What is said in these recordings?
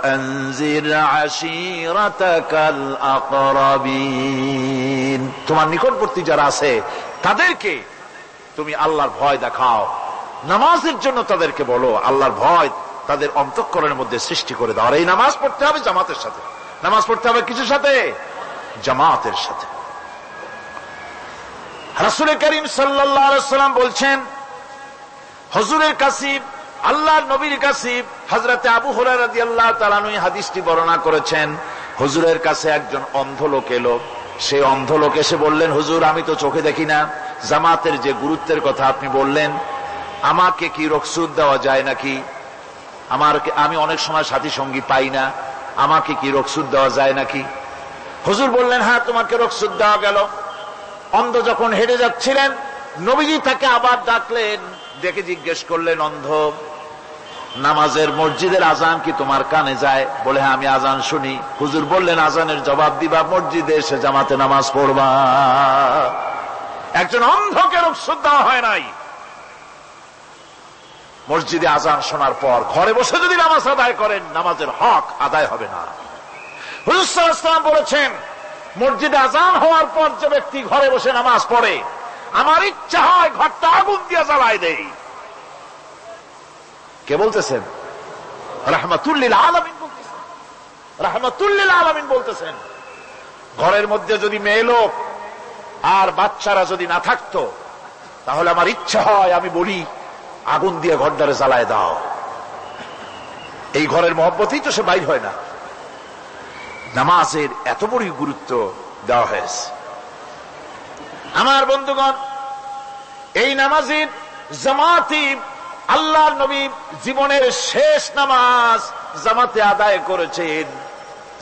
وأنذر عشيرتك الأقربين। তোমার নিকটবর্তী যারা আছে তাদেরকে তুমি আল্লাহর ভয় দেখাও, নামাজের জন্য তাদেরকে বলো, আল্লাহর ভয় তাদের অন্তঃকরণের মধ্যে সৃষ্টি করে দাও। আর এই নামাজ পড়তে হবে জামাতের সাথে। নামাজ পড়তে হবে কিসের সাথে? জামাতের সাথে। রাসূল করিম সাল্লাল্লাহু আলাইহি ওয়াসাল্লাম বলছেন, হুজুরের কাছে, আল্লাহর নবীর কাছে হযরতে আবু হুরায়রা রাদিয়াল্লাহু তাআলা আনহু হাদিসটি বর্ণনা করেছেন। হুজুরের কাছে একজন অন্ধ লোক এলো। সেই অন্ধ লোক এসে বললেন, হুজুর আমি তো চোখে দেখি না, জামাতের যে গুরুত্বের কথা আপনি বললেন, আমাকে কি রুখসত দেওয়া যায় নাকি? আমি অনেক সময় সাথী সঙ্গী পাই না, আমাকে কি রুখসত দেওয়া যায় নাকি? হুজুর বললেন, হ্যাঁ তোমাকে রুখসত দেওয়া গেল। অন্ধ যখন হেঁটে যাচ্ছিলেন, নবীজি তাকে আবার ডাকলেন, ডেকে জিজ্ঞেস করলেন, অন্ধ নামাজের মসজিদের আজান কি তোমার কানে যায়? বলে, হ্যাঁ আমি আজান শুনি। হুজুর বললেন, আজানের জবাব দিবা, মসজিদে এসে জামাতে নামাজ পড়বা। একজন অন্ধকে রুখসত দেওয়া হয় নাই। মসজিদে আজান শোনার পর ঘরে বসে যদি নামাজ আদায় করেন, নামাজের হক আদায় হবে না। হুজুর সাল্লাল্লাহু আলাইহি ওয়াসাল্লাম বলেছেন, মসজিদে আজান হওয়ার পর যে ব্যক্তি ঘরে বসে নামাজ পড়ে, আমার ইচ্ছা হয় ঘরটা আগুন দিয়ে জ্বালায় দেই। কে বলতেছেন? রাহমাতুল লিল আলামিন বলতেছেন। রাহমাতুল লিল আলামিন বলতেছেন, ঘরের মধ্যে যদি মেয়ে লোক আর বাচ্চারা যদি না থাকতো, তাহলে আমার ইচ্ছা হয় আমি বলি আগুন দিয়ে ঘরটারে জ্বালায় দাও। এই ঘরের মহব্বতেই তো সে বাইর হয় না। নামাজের এত বড় গুরুত্ব দেওয়া হয়েছে। আমার বন্ধুগণ, এই নামাজের জামাতি আল্লাহর নবী জীবনের শেষ নামাজ জামাতে আদায় করেছেন।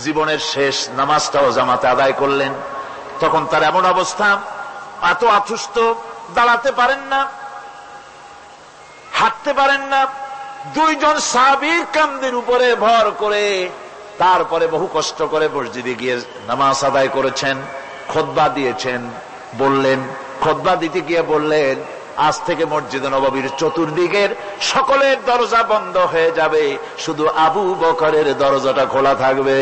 জীবনের শেষ নামাজটাও জামাতে আদায় করলেন। তখন তার এমন অবস্থা, এত অসুস্থ, দাঁড়াতে পারেন না, হাঁটতে পারেন না। দুইজন সাহাবীর কাঁধের উপরে ভর করে তারপরে বহু কষ্ট করে মসজিদে গিয়ে নামাজ আদায় করেছেন। খুতবা দিয়েছেন। বললেন, খুতবা দিতে গিয়ে বললেন, আজ থেকে মসজিদে নববীর চতুর্দিকের সকলের দরজা বন্ধ হয়ে যাবে, শুধু আবু বকরের দরজাটা খোলা থাকবে।